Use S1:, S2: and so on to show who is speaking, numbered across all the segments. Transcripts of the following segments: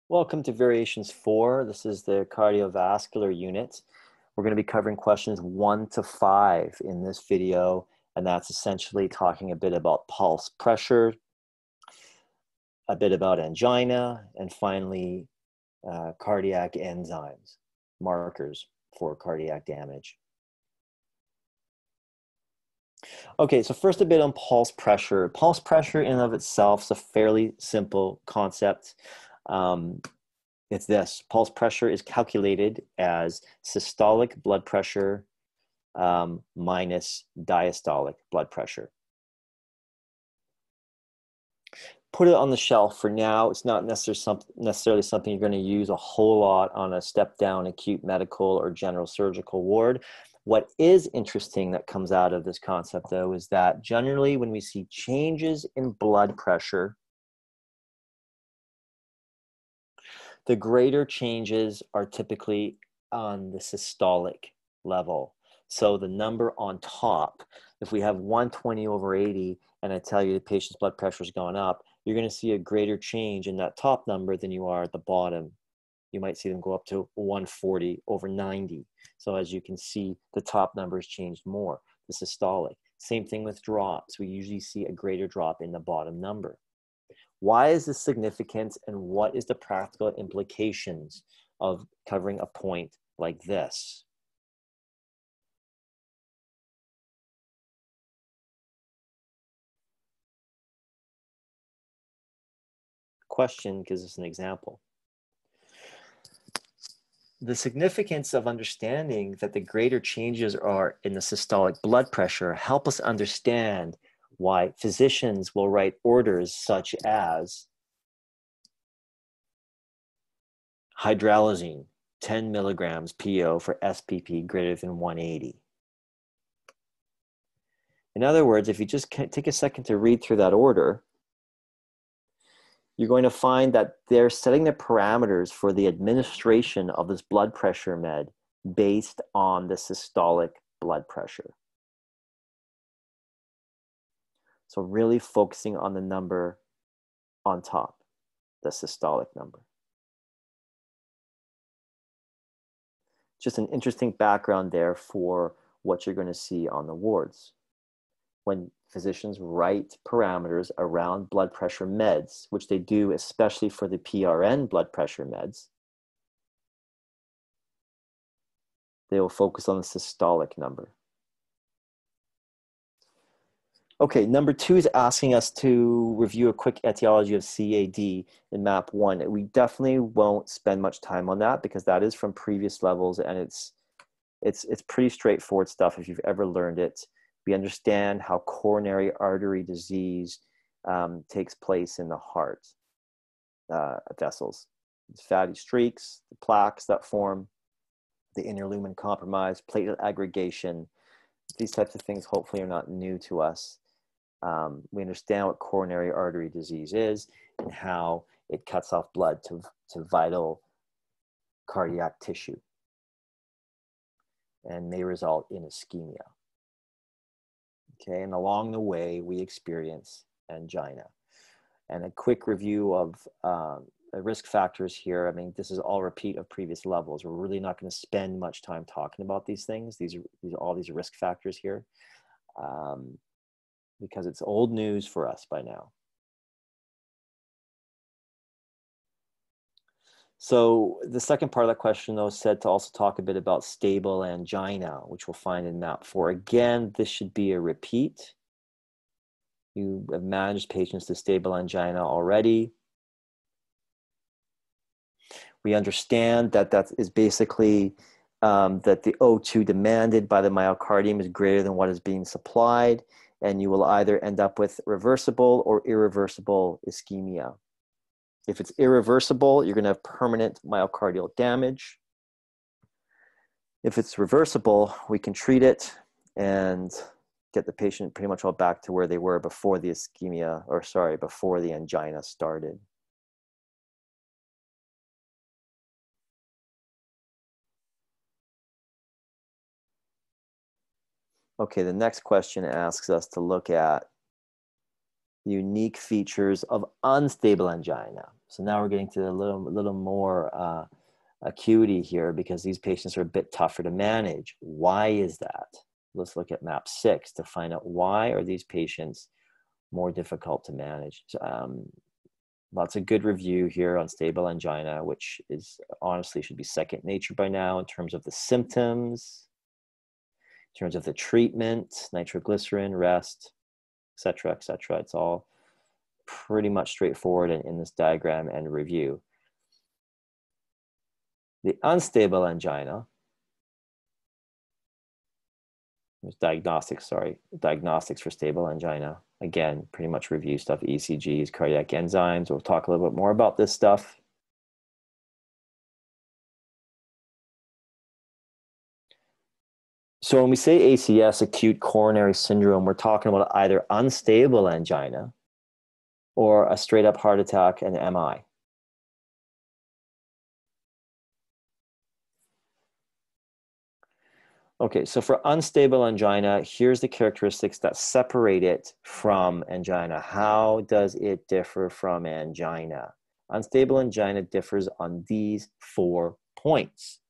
S1: Welcome to Variations 4. This is the cardiovascular unit. We're going to be covering questions 1 to 5 in this video, and that's essentially talking a bit about pulse pressure, a bit about angina, and finally cardiac enzymes, markers for cardiac damage. Okay, so first a bit on pulse pressure. Pulse pressure in and of itself is a fairly simple concept. It's this: pulse pressure is calculated as systolic blood pressure minus diastolic blood pressure. Put it on the shelf for now. It's not necessarily something you're going to use a whole lot on a step-down acute medical or general surgical ward. What is interesting that comes out of this concept, though, is that generally when we see changes in blood pressure, the greater changes are typically on the systolic level. So the number on top, if we have 120/80 and I tell you the patient's blood pressure is going up, you're going to see a greater change in that top number than you are at the bottom. You might see them go up to 140/90. So as you can see, the top number has changed more, the systolic. Same thing with drops. We usually see a greater drop in the bottom number. Why is this significant, and what is the practical implications of covering a point like this? Question gives us an example. The significance of understanding that the greater changes are in the systolic blood pressure help us understand why physicians will write orders such as hydralazine, 10 milligrams PO for SPP greater than 180. In other words, if you just take a second to read through that order, you're going to find that they're setting the parameters for the administration of this blood pressure med based on the systolic blood pressure. So really focusing on the number on top, the systolic number. Just an interesting background there for what you're going to see on the wards. When physicians write parameters around blood pressure meds, which they do especially for the PRN blood pressure meds, they will focus on the systolic number. Okay, number 2 is asking us to review a quick etiology of CAD in map 1. We definitely won't spend much time on that because that is from previous levels, and it's pretty straightforward stuff if you've ever learned it. We understand how coronary artery disease takes place in the heart vessels. It's fatty streaks, the plaques that form, the inner lumen compromise, platelet aggregation. These types of things hopefully are not new to us. We understand what coronary artery disease is and how it cuts off blood to vital cardiac tissue and may result in ischemia. Okay, and along the way, we experience angina. And a quick review of the risk factors here. I mean, this is all repeat of previous levels. We're really not going to spend much time talking about these things. These are all these risk factors here because it's old news for us by now. So the second part of that question, though, said to also talk a bit about stable angina, which we'll find in map 4. Again, this should be a repeat. You have managed patients to stable angina already. We understand that that is basically that the O2 demanded by the myocardium is greater than what is being supplied, and you will either end up with reversible or irreversible ischemia. If it's irreversible, you're going to have permanent myocardial damage. If it's reversible, we can treat it and get the patient pretty much all back to where they were before the ischemia, or sorry, before the angina started. Okay, the next question asks us to look at the unique features of unstable angina. So now we're getting to a little more acuity here because these patients are a bit tougher to manage. Why is that? Let's look at map 6 to find out why are these patients more difficult to manage. Lots of good review here on stable angina, which is honestly should be second nature by now in terms of the symptoms, in terms of the treatment, nitroglycerin, rest, etc., etc. It's all pretty much straightforward in this diagram and review. The unstable angina, there's diagnostics for stable angina. Again, pretty much review stuff, ECGs, cardiac enzymes. We'll talk a little bit more about this stuff. So when we say ACS, acute coronary syndrome, we're talking about either unstable angina or a straight up heart attack and MI. Okay, so for unstable angina, here's the characteristics that separate it from angina. How does it differ from angina? Unstable angina differs on these 4 points.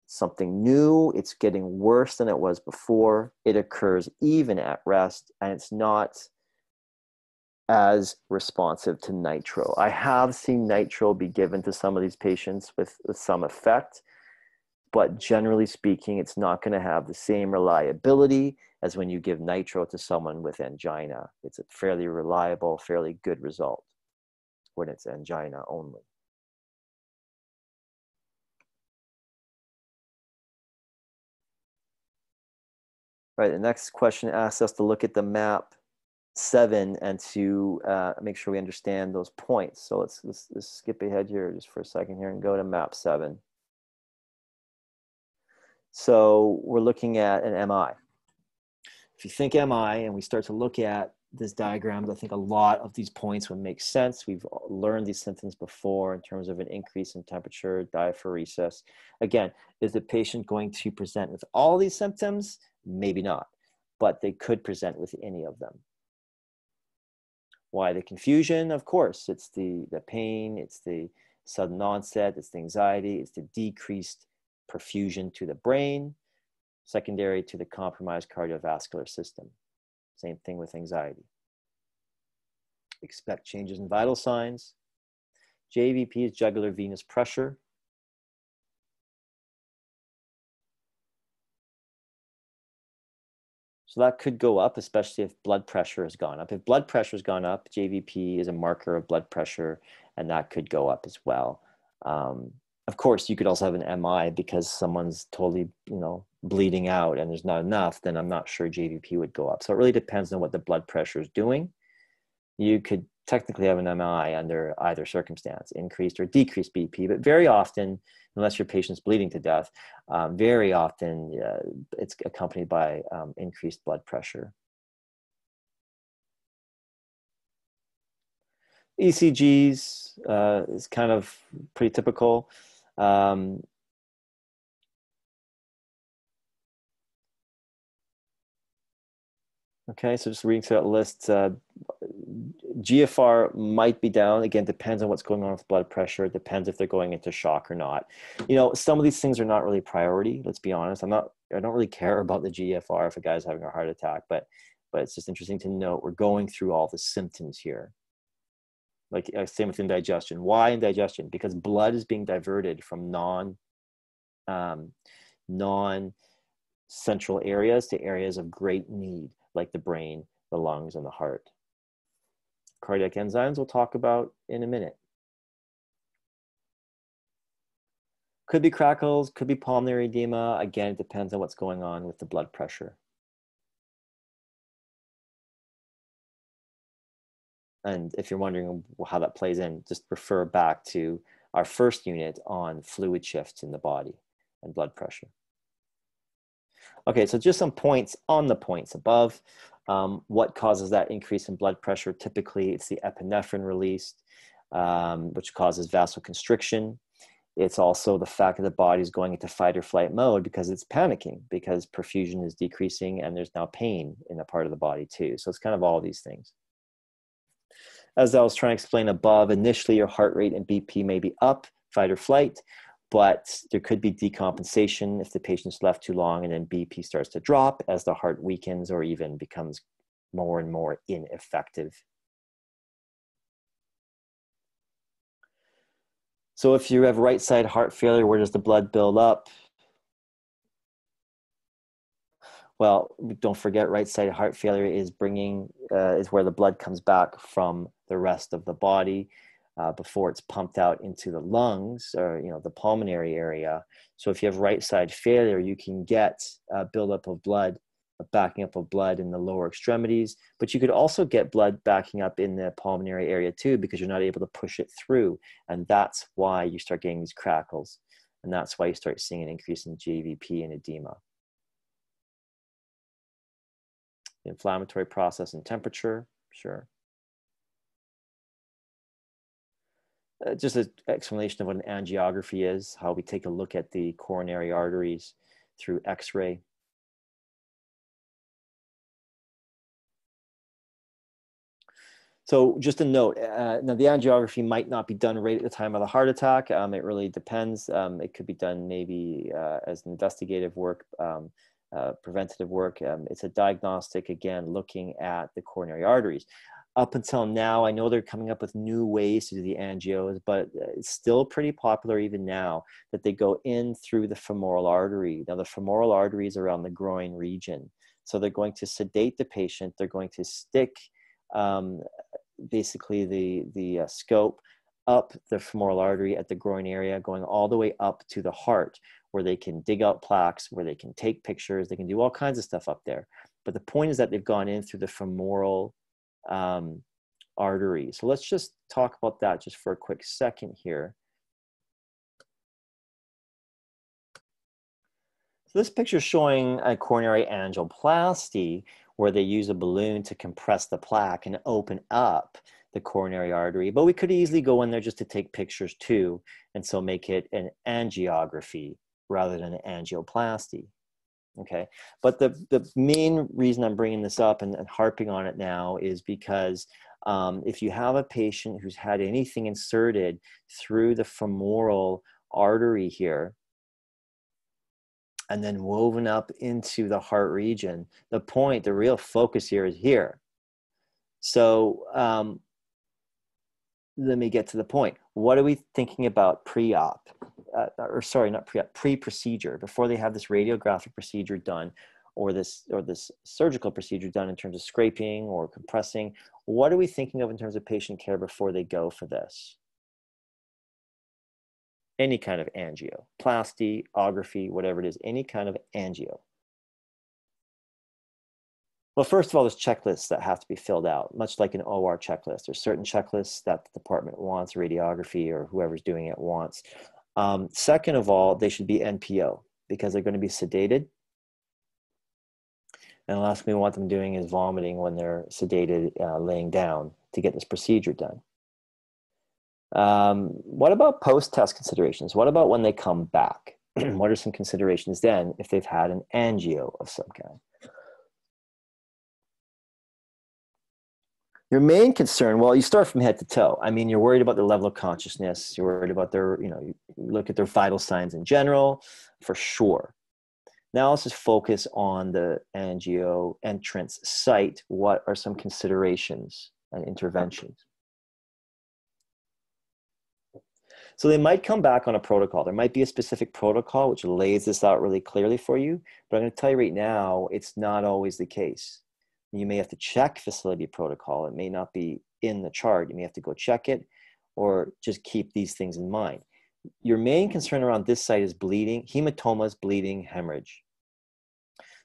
S1: Something new, it's getting worse than it was before, it occurs even at rest, and it's not as responsive to nitro. I have seen nitro be given to some of these patients with some effect, but generally speaking, it's not going to have the same reliability as when you give nitro to someone with angina. It's a fairly reliable, fairly good result when it's angina only. Right, the next question asks us to look at the map 7 and to make sure we understand those points. So let's skip ahead here just for a second here and go to map 7. So we're looking at an MI. If you think MI and we start to look at this diagram, I think a lot of these points would make sense. We've learned these symptoms before in terms of an increase in temperature, diaphoresis. Again, is the patient going to present with all these symptoms? Maybe not, but they could present with any of them. Why the confusion? Of course, it's the pain, it's the sudden onset, it's the anxiety, it's the decreased perfusion to the brain, secondary to the compromised cardiovascular system. Same thing with anxiety. Expect changes in vital signs. JVP is jugular venous pressure. So that could go up, especially if blood pressure has gone up. If blood pressure has gone up, JVP is a marker of blood pressure, and that could go up as well. Of course, you could also have an MI because someone's totally, bleeding out and there's not enough, then I'm not sure JVP would go up. So it really depends on what the blood pressure is doing. You could technically have an MI under either circumstance, increased or decreased BP, but very often, unless your patient's bleeding to death, very often it's accompanied by increased blood pressure. ECGs is kind of pretty typical. Okay, so just reading through that list, GFR might be down. Again, depends on what's going on with blood pressure. It depends if they're going into shock or not. Some of these things are not really priority. Let's be honest. I don't really care about the GFR if a guy's having a heart attack, but it's just interesting to note we're going through all the symptoms here. Like same with indigestion. Why indigestion? Because blood is being diverted from non-central areas to areas of great need, like the brain, the lungs, and the heart. Cardiac enzymes we'll talk about in a minute. Could be crackles, could be pulmonary edema. Again, it depends on what's going on with the blood pressure. And if you're wondering how that plays in, just refer back to our first unit on fluid shifts in the body and blood pressure. Okay, so just some points on the points above. What causes that increase in blood pressure? Typically, it's the epinephrine released, which causes vasoconstriction. It's also the fact that the body is going into fight or flight mode because it's panicking, because perfusion is decreasing and there's now pain in a part of the body too. So it's kind of all these things. As I was trying to explain above, initially your heart rate and BP may be up, fight or flight, but there could be decompensation if the patient's left too long, and then BP starts to drop as the heart weakens or even becomes more and more ineffective. So if you have right side heart failure, where does the blood build up? Well, don't forget, right side heart failure is is where the blood comes back from the rest of the body before it's pumped out into the lungs, or the pulmonary area. So if you have right side failure, you can get buildup of blood, a backing up of blood in the lower extremities, but you could also get blood backing up in the pulmonary area too, because you're not able to push it through, and that's why you start getting these crackles, and that's why you start seeing an increase in JVP and edema. Inflammatory process and temperature, sure. Just an explanation of what an angiography is, how we take a look at the coronary arteries through X-ray. So just a note, now the angiography might not be done right at the time of the heart attack. It really depends. It could be done maybe as investigative work, preventative work. It's a diagnostic, again, looking at the coronary arteries. Up until now, I know they're coming up with new ways to do the angios, but it's still pretty popular even now that they go in through the femoral artery. Now, the femoral artery is around the groin region. So they're going to sedate the patient. They're going to stick basically the scope up the femoral artery at the groin area, going all the way up to the heart, where they can dig out plaques, where they can take pictures, they can do all kinds of stuff up there. But the point is that they've gone in through the femoral artery. So let's just talk about that just for a quick second here. So this picture is showing a coronary angioplasty, where they use a balloon to compress the plaque and open up the coronary artery. But we could easily go in there just to take pictures too, and so make it an angiography rather than an angioplasty. Okay, but the main reason I'm bringing this up and harping on it now is because if you have a patient who's had anything inserted through the femoral artery here and then woven up into the heart region, the real focus here is here. So let me get to the point. What are we thinking about pre-op? Or sorry, not pre-op, pre-procedure, before they have this radiographic procedure done, or this surgical procedure done in terms of scraping or compressing? What are we thinking of in terms of patient care before they go for this? Any kind of angio, plasty, ography, whatever it is, any kind of angio. Well, first of all, there's checklists that have to be filled out, much like an OR checklist. There's certain checklists that the department wants, radiography or whoever's doing it wants. Second of all, they should be NPO, because they're going to be sedated. And the last thing we want them doing is vomiting when they're sedated, laying down to get this procedure done. What about post-test considerations? What about when they come back? What are some considerations then if they've had an angio of some kind? Your main concern, well, you start from head to toe. I mean, you're worried about their level of consciousness. You're worried about their, you look at their vital signs in general, for sure. Now let's just focus on the angio entrance site. What are some considerations and interventions? So they might come back on a protocol. There might be a specific protocol which lays this out really clearly for you, but I'm going to tell you right now, it's not always the case. You may have to check facility protocol. It may not be in the chart. You may have to go check it, or just keep these things in mind. Your main concern around this site is bleeding, hematomas, bleeding, hemorrhage.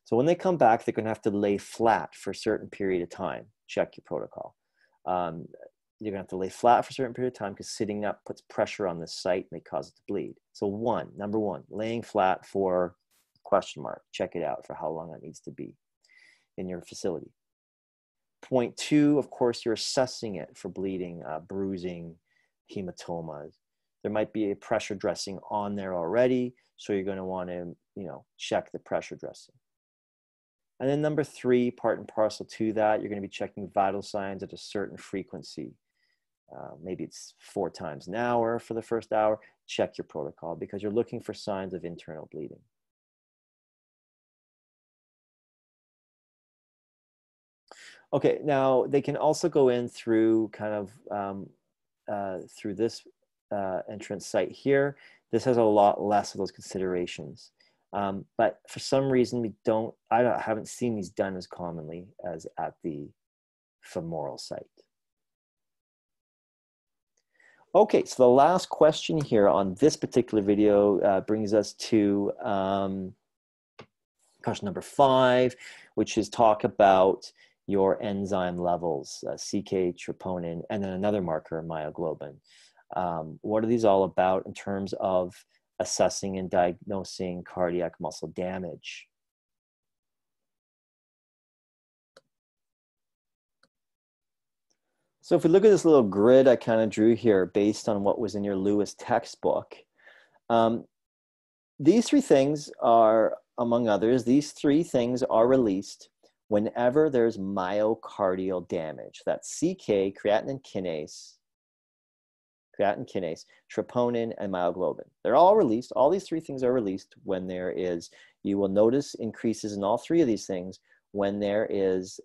S1: So when they come back, they're going to have to lay flat for a certain period of time. Check your protocol. You're going to have to lay flat for a certain period of time, because sitting up puts pressure on this site, may cause it to bleed. So number one, laying flat for ? Check it out for how long that needs to be in your facility. Point two, of course, you're assessing it for bleeding, bruising, hematomas. There might be a pressure dressing on there already, so you're going to want to, check the pressure dressing. And then number 3, part and parcel to that, you're going to be checking vital signs at a certain frequency. Maybe it's 4 times an hour for the first hour. Check your protocol because you're looking for signs of internal bleeding. Okay, now they can also go in through kind of through this entrance site here. This has a lot less of those considerations. But for some reason, I haven't seen these done as commonly as at the femoral site. Okay, so the last question here on this particular video brings us to question number 5, which is talk about your enzyme levels, CK, troponin, and then another marker, myoglobin. What are these all about in terms of assessing and diagnosing cardiac muscle damage? So if we look at this little grid I kind of drew here based on what was in your Lewis textbook, these 3 things are, among others, these 3 things are released whenever there's myocardial damage. That's CK, creatine kinase, troponin, and myoglobin. They're all released. All these 3 things are released when there is, you will notice increases in all 3 of these things when there is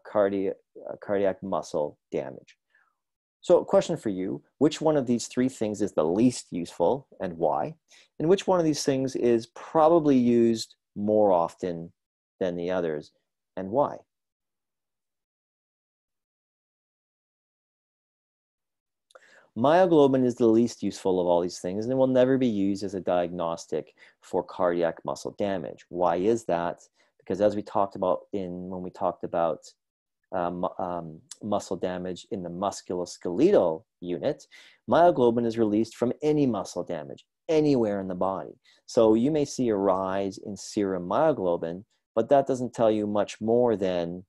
S1: cardiac muscle damage. So question for you, which one of these 3 things is the least useful and why? And which one of these things is probably used more often than the others and why? Myoglobin is the least useful of all these things and it will never be used as a diagnostic for cardiac muscle damage. Why is that? Because as we talked about when we talked about muscle damage in the musculoskeletal unit, myoglobin is released from any muscle damage, anywhere in the body. So you may see a rise in serum myoglobin, but that doesn't tell you much more than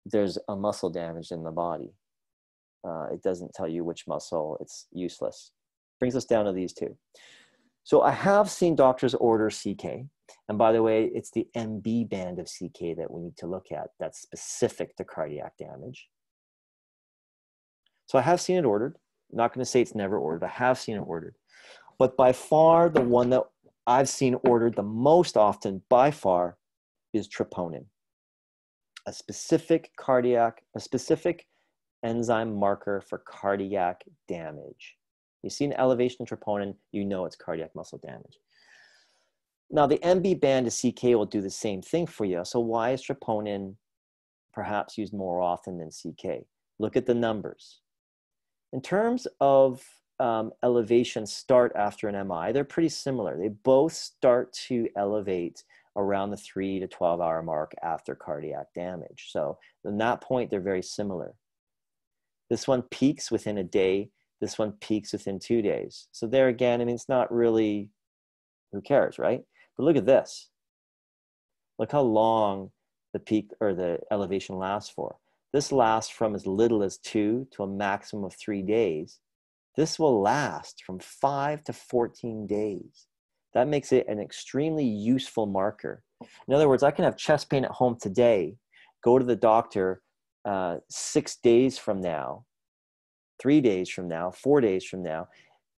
S1: there's a muscle damage in the body. It doesn't tell you which muscle. It's useless. Brings us down to these 2. So I have seen doctors order CK. And by the way, it's the MB band of CK that we need to look at. That's specific to cardiac damage. So I have seen it ordered. I'm not going to say it's never ordered. I have seen it ordered. But by far, the one that I've seen ordered the most often, by far, is troponin. A specific enzyme marker for cardiac damage. You see an elevation in troponin, you know it's cardiac muscle damage. Now, the MB band of CK will do the same thing for you. So why is troponin perhaps used more often than CK? Look at the numbers. In terms of elevation start after an MI, they're pretty similar. They both start to elevate around the 3 to 12 hour mark after cardiac damage. So at that point, they're very similar. This one peaks within a day. This one peaks within 2 days. So there again, I mean, it's not really, who cares, right? But look at this. Look how long the peak or the elevation lasts for. This lasts from as little as 2 to a maximum of 3 days. This will last from 5 to 14 days. That makes it an extremely useful marker. In other words, I can have chest pain at home today, go to the doctor 6 days from now, 3 days from now, 4 days from now,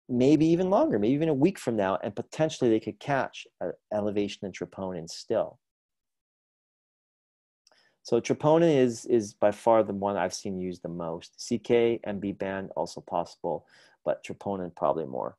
S1: maybe even longer, maybe even a week from now, and potentially they could catch an elevation in troponin still. So troponin is by far the one I've seen used the most. CK, MB band, also possible, but troponin probably more.